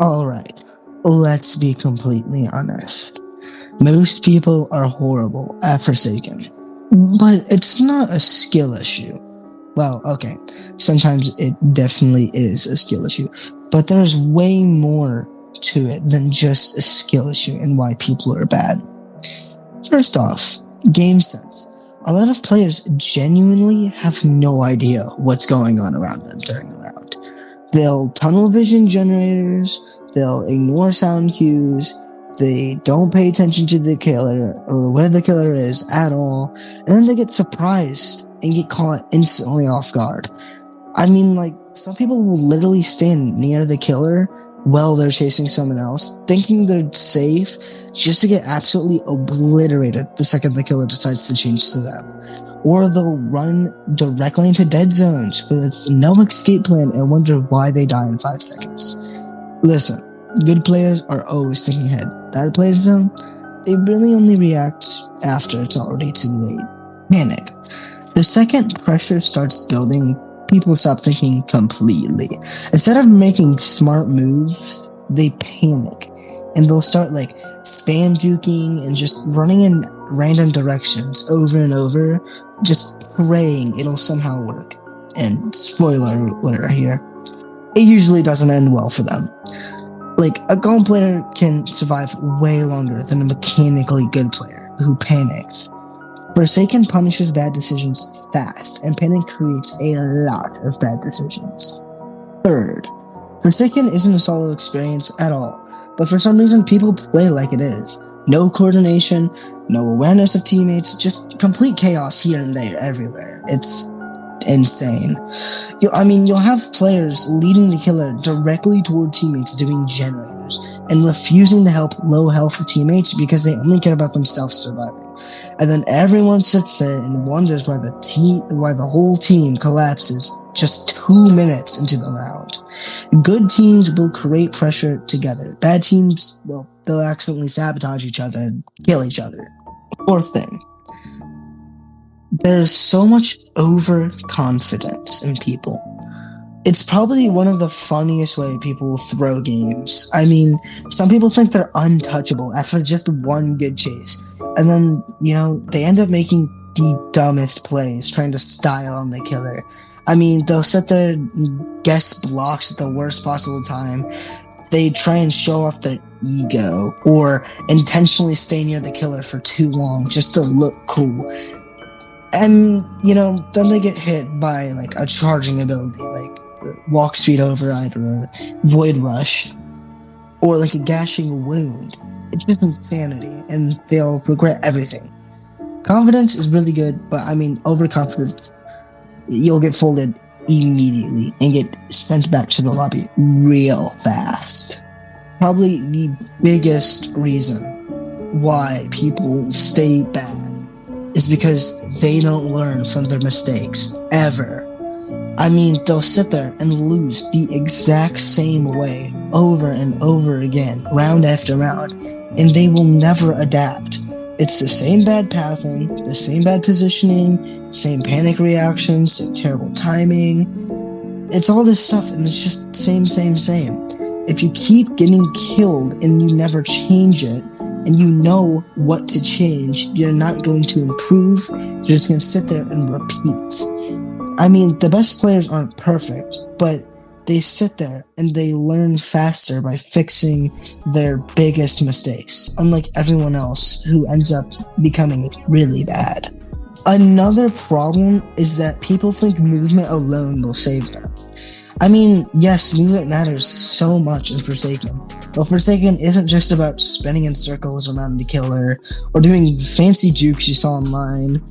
Alright, let's be completely honest. Most people are horrible at Forsaken, but it's not a skill issue. Well, okay, sometimes it definitely is a skill issue, but there's way more to it than just a skill issue and why people are bad. First off, game sense. A lot of players genuinely have no idea what's going on around them during a round. They'll tunnel vision generators, they'll ignore sound cues, they don't pay attention to the killer or where the killer is at all, and then they get surprised and get caught instantly off guard. I mean, like, some people will literally stand near the killer while they're chasing someone else, thinking they're safe, just to get absolutely obliterated the second the killer decides to change to them. Or they'll run directly into dead zones with no escape plan and wonder why they die in 5 seconds. Listen, good players are always thinking ahead. Bad players, though, they really only react after it's already too late. Panic. The second pressure starts building, people stop thinking completely. Instead of making smart moves, they panic. And they'll start like spam juking and just running in random directions over and over, just praying it'll somehow work. And spoiler alert here, it usually doesn't end well for them. Like, a calm player can survive way longer than a mechanically good player who panics. Forsaken punishes bad decisions fast, and panic creates a lot of bad decisions. Third, Forsaken isn't a solo experience at all, but for some reason people play like it is. No coordination, no awareness of teammates, just complete chaos here and there everywhere. It's insane. You'll have players leading the killer directly toward teammates doing generators and refusing to help low health teammates because they only care about themselves surviving. And then everyone sits there and wonders why the whole team collapses just 2 minutes into the round. Good teams will create pressure together. Bad teams, well, they'll accidentally sabotage each other and kill each other. Fourth thing, there's so much overconfidence in people. It's probably one of the funniest way people will throw games. I mean, some people think they're untouchable after just one good chase. And then, they end up making the dumbest plays trying to style on the killer. I mean, they'll sit there and guess blocks at the worst possible time. They try and show off their ego or intentionally stay near the killer for too long just to look cool. And, then they get hit by, like, a charging ability, like walk speed over either a void rush or like a gashing wound. It's just insanity, and they'll regret everything. Confidence is really good, but overconfidence, you'll get folded immediately and get sent back to the lobby real fast. Probably the biggest reason why people stay bad is because they don't learn from their mistakes, ever. They'll sit there and lose the exact same way over and over again, round after round, and they will never adapt. It's the same bad pathing, the same bad positioning, same panic reactions, same terrible timing. It's all this stuff, and it's just same. If you keep getting killed and you never change it, and you know what to change, you're not going to improve, you're just going to sit there and repeat. The best players aren't perfect, but they sit there and they learn faster by fixing their biggest mistakes, unlike everyone else who ends up becoming really bad. Another problem is that people think movement alone will save them. Yes, movement matters so much in Forsaken, but Forsaken isn't just about spinning in circles around the killer or doing fancy jukes you saw online.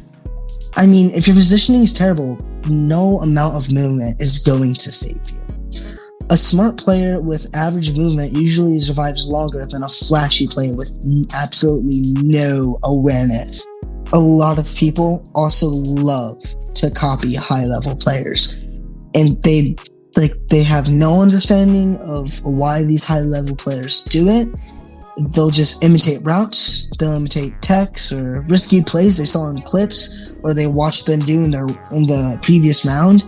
If your positioning is terrible, no amount of movement is going to save you. A smart player with average movement usually survives longer than a flashy player with absolutely no awareness. A lot of people also love to copy high-level players, and they have no understanding of why these high-level players do it. They'll just imitate routes, they'll imitate techs or risky plays they saw in clips, or they watched them do in the previous round.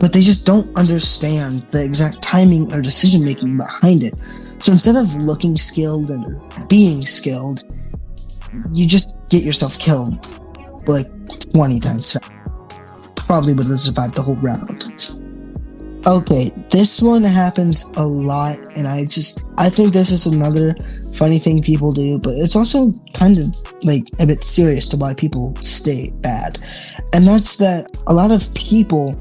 but they just don't understand the exact timing or decision making behind it. So instead of looking skilled and being skilled, you just get yourself killed like 20 times fast. Probably would have survived the whole round. Okay, this one happens a lot, and I think this is another funny thing people do, but it's also kind of like a bit serious to why people stay bad. And that's that a lot of people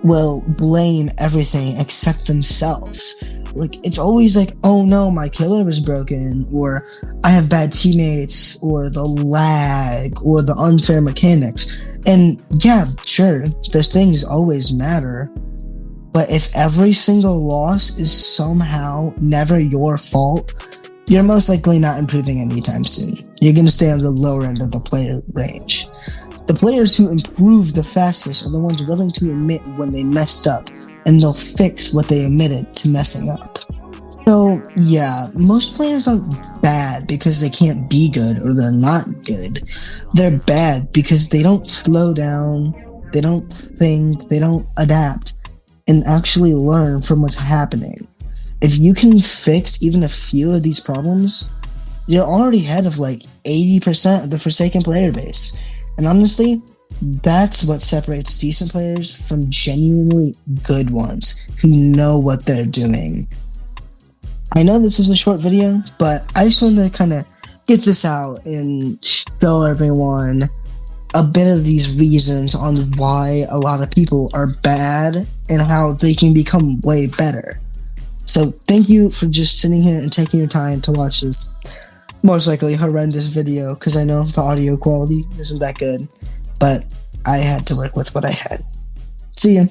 will blame everything except themselves. Like, it's always like, oh no, my killer was broken, or I have bad teammates, or the lag, or the unfair mechanics. And yeah, sure, those things always matter. But if every single loss is somehow never your fault, you're most likely not improving anytime soon. You're going to stay on the lower end of the player range. The players who improve the fastest are the ones willing to admit when they messed up, and they'll fix what they admitted to messing up. So yeah, most players aren't bad because they can't be good or they're not good. They're bad because they don't slow down, they don't think, they don't adapt, and actually learn from what's happening. If you can fix even a few of these problems, you're already ahead of like 80% of the Forsaken player base. And honestly, that's what separates decent players from genuinely good ones who know what they're doing. I know this is a short video, but I just wanted to kind of get this out and show everyone a bit of these reasons on why a lot of people are bad and how they can become way better. So thank you for just sitting here and taking your time to watch this most likely horrendous video, because I know the audio quality isn't that good, but I had to work with what I had. See ya.